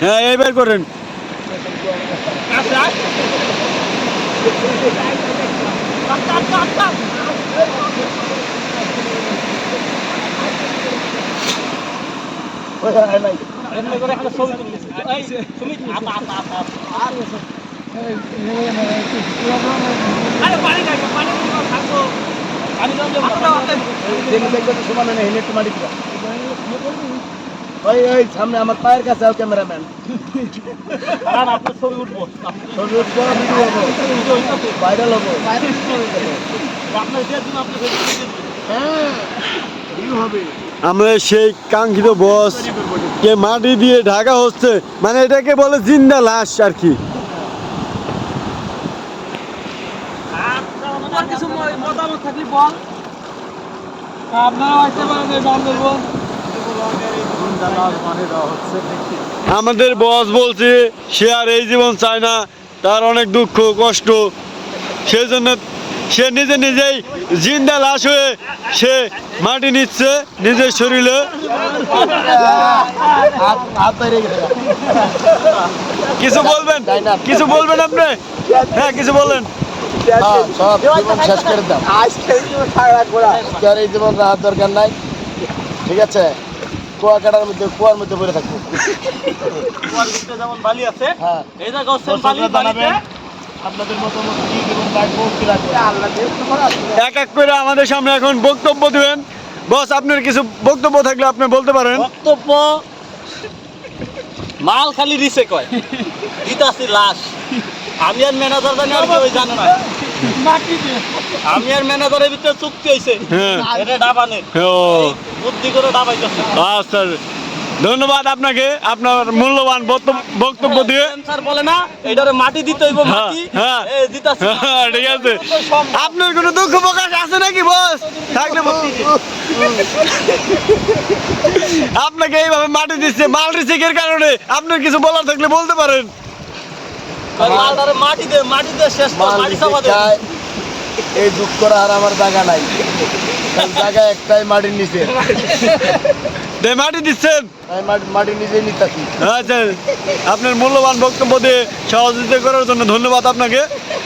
হ্যাঁ এইবার করেন সামনে আমার পায়ের কাছে ক্যামেরাম্যান ভাইরাল হবো আমরা সেই কাঙ্ক্ষিত বস কে মাটি দিয়ে ঢাকা হচ্ছে মানে এটাকে বলে জিন্দা লাশ আর কি মতামত থাকলে বল আপনারা আসতে পারেন বান্দরবন আমাদের বস বলছে সে আর এই জীবন চায় না তার অনেক দুঃখ কষ্ট সেই জন্য সে নিজে নিজেই জিন্দা লাশ হয়ে সে মাটি নিচ্ছে নিজের শরীরে কিছু বলবেন আপনি হ্যাঁ কিছু বলেন সব জীবন শেষ করে দাও আর এই জীবন রাহার দরকার নাই ঠিক আছে কুয়াকাটার মধ্যে কুয়ার মধ্যে পড়ে থাকবো যেমন বালি আছে হ্যাঁ এই জায়গা বালি বালিতে আপনাদের মতামত কি জীবন রাখবো কি রাখবো এক এক করে আমাদের সামনে এখন বক্তব্য দিবেন বস আপনার কিছু বক্তব্য থাকলে আপনি বলতে পারেন বক্তব্য মাল খালি রিসে কয় দিতাছি লাশ আমি আর ম্যানেজার জানি আর কেউ জানে না আমি আর ম্যানেজারের ভিতরে চুক্তি হয়েছে এটা ডাবানে বুদ্ধি করে ডাবাইতেছে আচ্ছা ধন্যবাদ আপনাকে আপনার মূল্যবান বক্তব্য দিয়ে স্যার বলে না এইটারে মাটি দিতে হইব মাটি এই দিতাছি ঠিক আছে আপনার কোনো দুঃখ প্রকাশ আছে নাকি বস থাকলে আপনাকে এইভাবে মাটি দিচ্ছে মাল রিসিকের কারণে আপনার কিছু বলার থাকলে বলতে পারেন মালটারে মাটি দে শেষ কর মাটি চাপা দে এই দুঃখ করা আর আমার জায়গা নাই জায়গা একটাই মাটির নিচে মাটি দিচ্ছেন মাটির নিচেই নিতাছি আচ্ছা আপনার মূল্যবান বক্তব্য দিয়ে সহযোগিতা করার জন্য ধন্যবাদ আপনাকে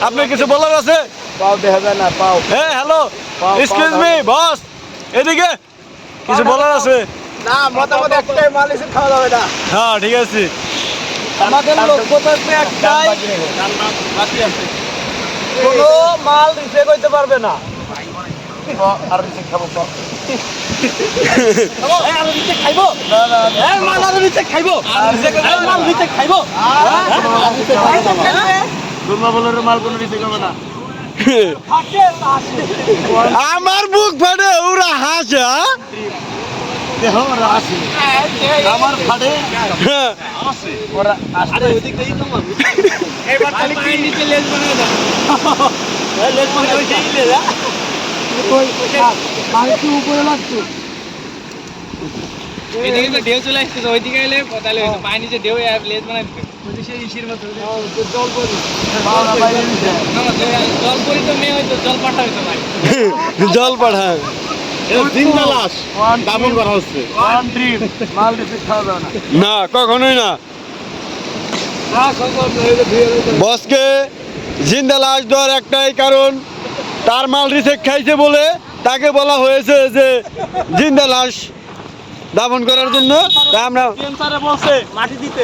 আপনার কিছু বলার আছে পাও দেখা যায় না পাও হ্যাঁ হ্যালো এক্সকিউজ মি বস এদিকে কিছু বলার আছে না মতামত একটাই মাল এসে খাওয়া যাবে না হ্যাঁ ঠিক আছে আমাদের লক্ষ্য থাকবে একটাই কোনো মাল রিসে করতে পারবে না আর রিসে খাবো আর রিসে খাইবো এই মাল আর রিসে খাইবো এই মাল রিসে খাইবো দুর্মা বলের মাল কোনো রিসে করবে না আমার বুক ফাটে ওরা হাসে দেহ ওরা আসে আমার ফাটে ওরা আসে ওদিক দেই তো এবার খালি কি নিচে লেজ বানিয়ে দাও লেজ বানিয়ে ওই দিলে যা কই মাটি উপরে লাগতো এদিকে তো ঢেউ চলে আসছে ওইদিকে এলে তাহলে হয়তো পানি নিচে ঢেউ লেজ বানাই দিবে ওই সেই ইসির মতো জল পড়ি জল পড়ি তো মেয়ে হয়তো জল পাঠা হইতো ভাই জল পাঠায় জিন্দা লাশ দামন করা হচ্ছে ওয়ান ড্রিম মাল রিসে খাওয়া যাবে না না কখনোই না বসকে জিন্দা লাশ দেওয়ার একটাই কারণ তার মাল রিসেক খাইছে বলে তাকে বলা হয়েছে যে জিন্দা লাশ দাফন করার জন্য তাই আমরা বলছে মাটি দিতে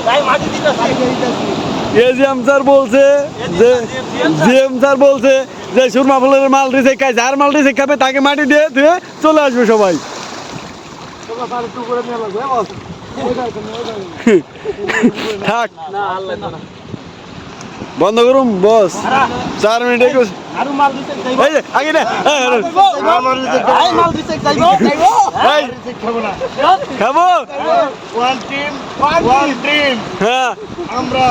তাই মাটি দিতে এজিএম স্যার বলছে যে জিএম স্যার বলছে যে সুরমা ফুলের মাল রিসেক খায় যার মাল রিসেক খাবে তাকে মাটি দিয়ে ধুয়ে চলে আসবে সবাই থাক বন্ধ করুন বস 4 মিনিট আরো মাল দিতে যাইবো এই যে আগে না মাল দিতে যাইবো এই খাবো না খাবো ওয়ান ড্রিম হ্যাঁ আমরা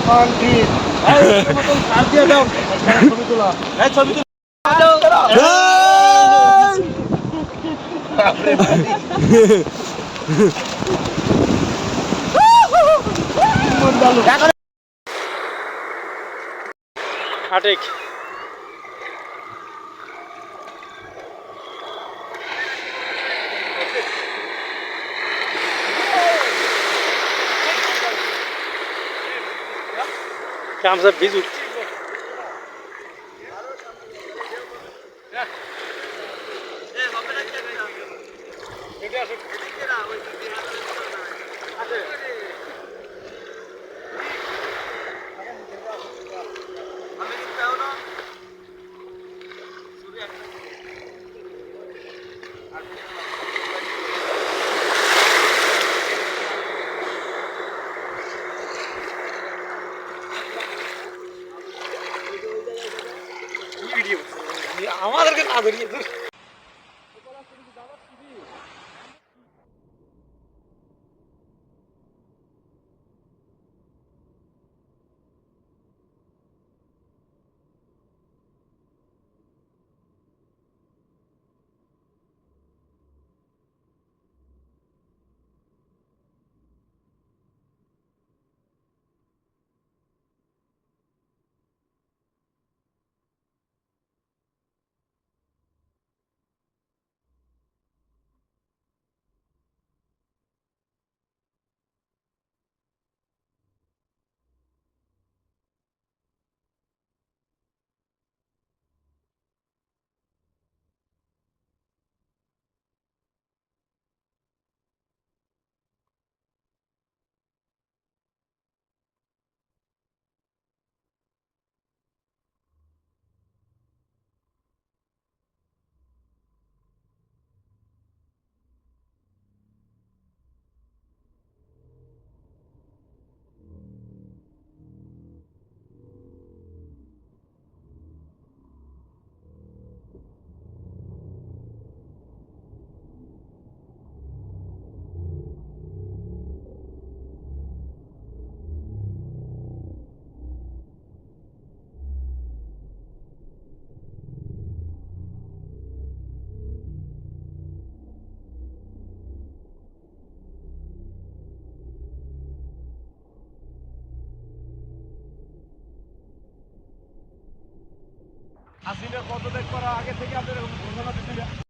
ওয়ান ড্রিম এই মতন সার দিয়ে দাও ছবি তোলা এই ছবি তোলা সঠিক। কামসা বিজু আমাদেরকে না ধরিয়ে হাসিনা পদত্যাগ করার আগে থেকে আপনার ঘোষণা দিচ্ছিলেন